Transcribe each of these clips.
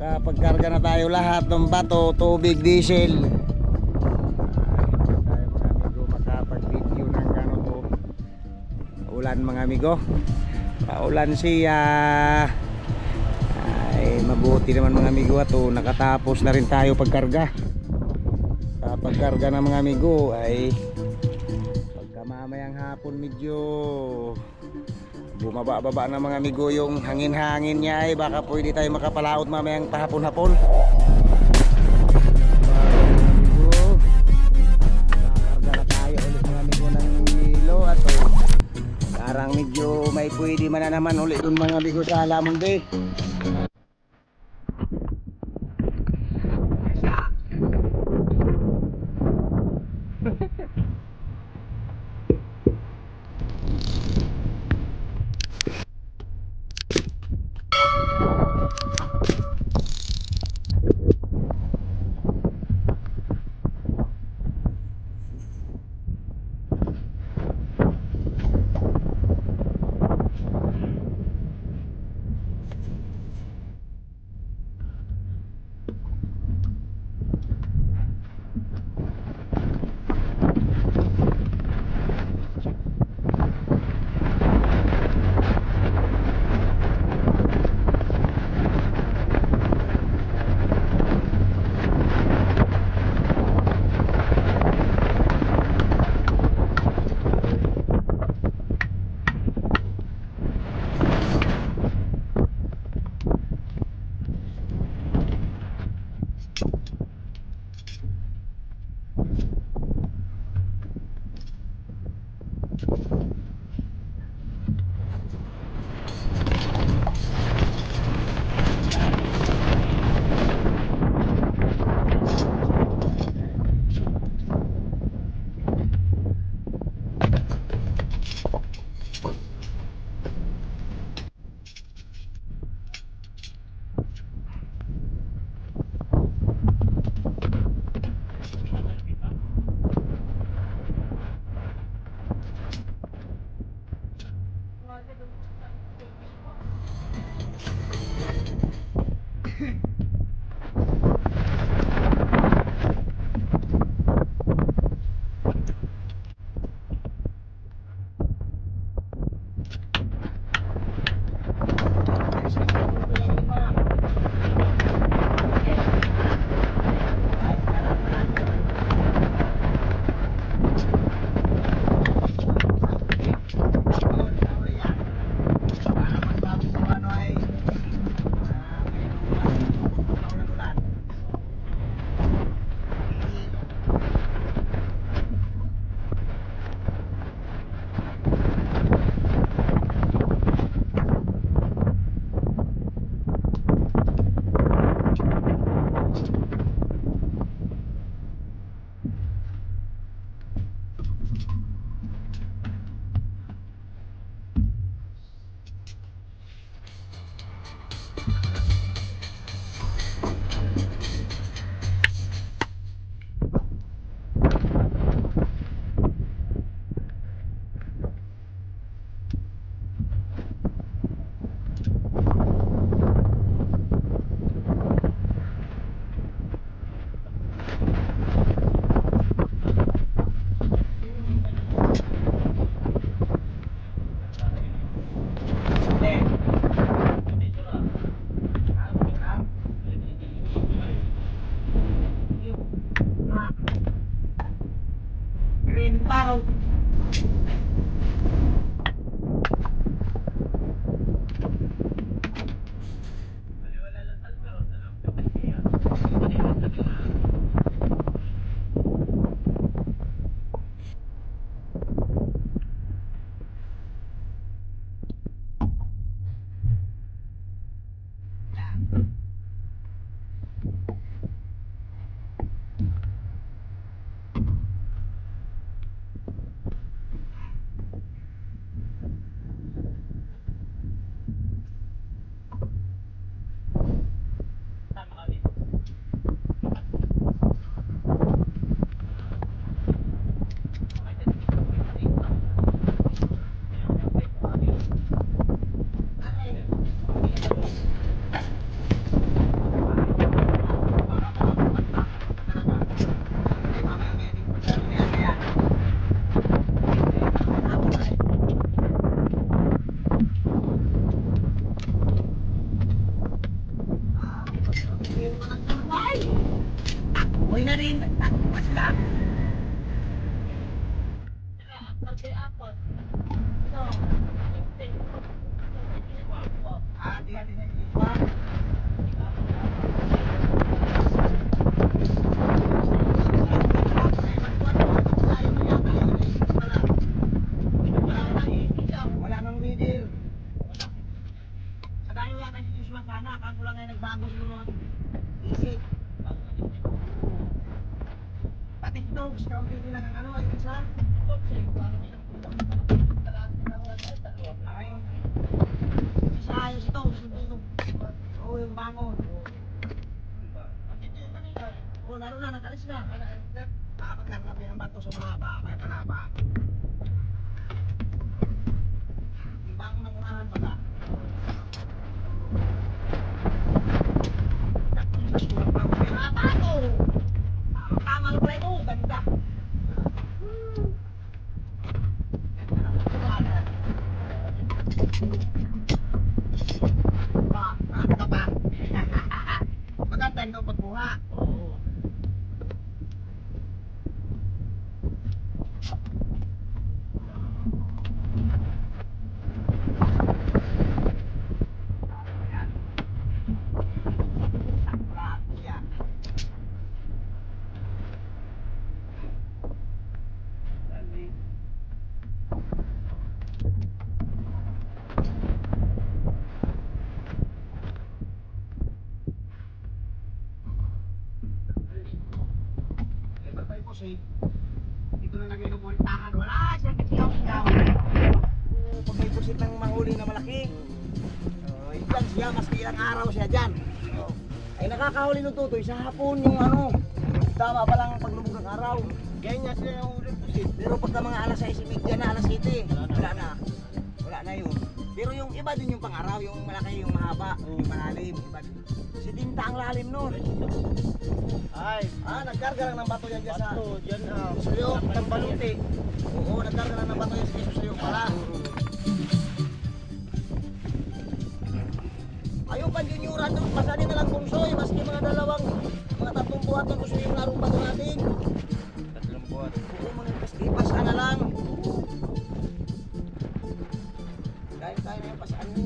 Nakapagkarga na tayo lahat ng bato, tubig, diesel. Hindi tayo mga amigo makapag-video ng gano'n to. Ulan mga amigo. Paulan siya. Ay mabuti naman mga amigo at nakatapos na rin tayo pagkarga. Pagkarga ng mga amigo ay pagka mamayang hapon medyo bumaba-baba na mga amigo yung hangin-hangin niya ay baka pwede tayo makapalaot mamayang pahapon-hapon. Karga na tayo ulit mga amigo ng hilo at parang medyo may pwede man na naman ulit dun mga amigo sa Lamonde. Wala nang middle. Sa dayo yan ang Yusman sana, kaso lang ay nagbago siguro ang isip. Pati ito, gusto kong pili lang ang ano, ay isa. Ay, isa ayos ito, oo yung bangon. Oo, laro na, nag-alis na. Pagkarapin ang bato sa mahaba, may panaba. Yung bangon ng unahan pala. Tama na pala ito, ganda. Maganda ito pagbuha. Dito na lagay ng montahan. Wala siya kitiyaw-tiyaw. Pag may pusit ng mahuli na malaki, yan siya, maski ilang araw siya dyan. Ay nakakahuli ng tutoy sa hapon yung ano. Tama pa lang paglubog ng araw. Ganyan sila yung huli pusit. Pero pagka mga alas 6:30 na, alas 7, wala na. Wala na yun. Pero yung iba din yung pang-araw, yung malaki, yung mahaba, yung malalim. Iba din. Si Tinta ang lalim nun. Ay, Nagkarga lang ng bato yan dyan sa bato, dyan Suyo. ng baluti. Oo, nagkarga lang ng bato yan sa Suyo pala. Ayaw pa juniora doon, pasanin na lang kumsoy, maski mga dalawang, mga 3 buhat ng kumsoy yung larong bato natin. 3 buwan. Oo, mga ipas ka na lang. Dahil tayo na yung pasaan mo.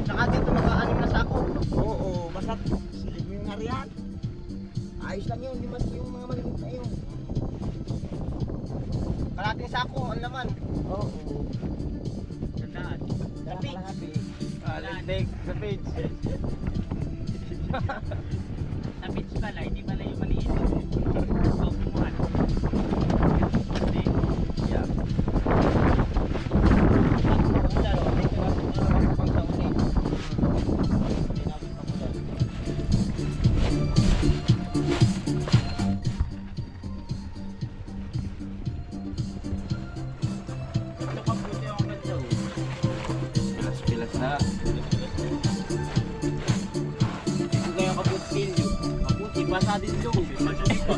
Saka dito naka-anim na sako. Oo, basta silip mo yung harian. Ayos lang yun, di ba yung mga maliit na yun. Kalating sako, ang laman. Oo. Gandaan. Sa page. Leg, sa page. Sa pitch pala, hindi pala yung maliit. So, kumuhan. Hindi. Yeah. Ulan, may tinapos pang taon eh. Tinapos pang ulan. Ito pa puti ako ganda oh. Pilas na. Ito kaya kaputpilyo. Kaputi, basa din ito. Masulit pa.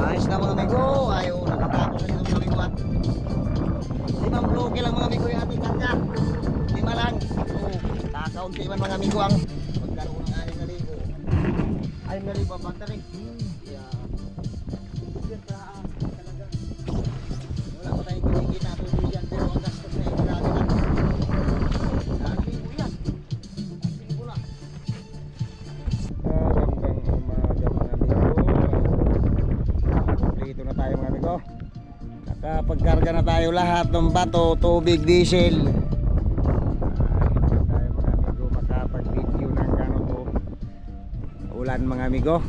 Ayos na mga amigo, ayaw nakatapos na dito mga amigo at 5 bloke lang mga amigo yung ating karga. 5 lang. Oo, kakaunti man mga amigo ang magkaroon ng 6,000. Ay, nariba battery. Yeah. Talaga. Wala pa tayong kinikita tuloy dyan pero ang gastos na yung grabe na. 1,000 yan. 1,000 na. Magandang umaga mga amigo. Dito na tayo mga amigo. Nakapagkarga na tayo lahat ng bato, tubig, diesel. Dito tayo mga amigo makapag-video ng gano'n to. Ulan mga amigo.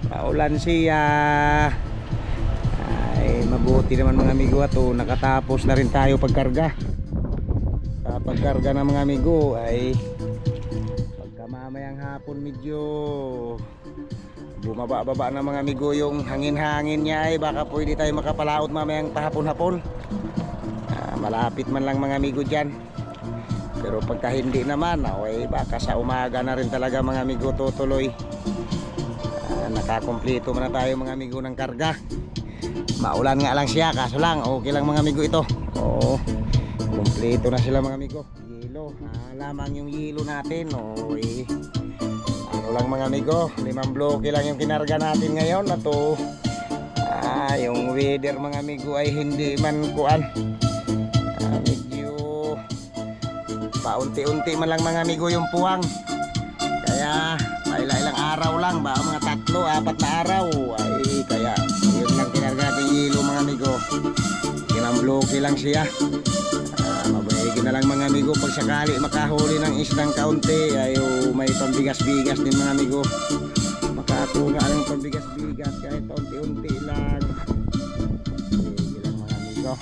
Paulan siya. Ay mabuti naman mga amigo at nakatapos na rin tayo pagkarga. Pagkarga ng mga amigo ay pagka mamayang hapon medyo bumaba-baba na mga amigo yung hangin-hangin niya ay baka pwede tayo makapalaot mamayang pahapon-hapon. Malapit man lang mga amigo dyan. Pero pagka hindi naman ay baka sa umaga na rin talaga mga amigo tutuloy. Nakakompleto na tayo mga amigo ng karga. Maulan nga lang siya kaso lang okay lang mga amigo ito. Oo, kompleto na sila mga amigo. Yelo, lamang yung yelo natin. ano lang mga amigo, 5 bloke lang yung kinarga natin ngayon na to. Yung weather mga amigo ay hindi man kuan. Medyo paunti-unti man lang mga amigo yung puwang. Kaya ilang araw lang ba, mga 3-4 na araw ay kaya yun lang kinarga natin hilo mga amigo. 5 bloke lang siya. Mabayagin na lang mga amigo pag sakali makahuli ng isdang kaunti ay may pambigas-bigas din mga amigo. Makakuha ng pambigas-bigas kahit unti-unti lang. Sige lang mga amigo.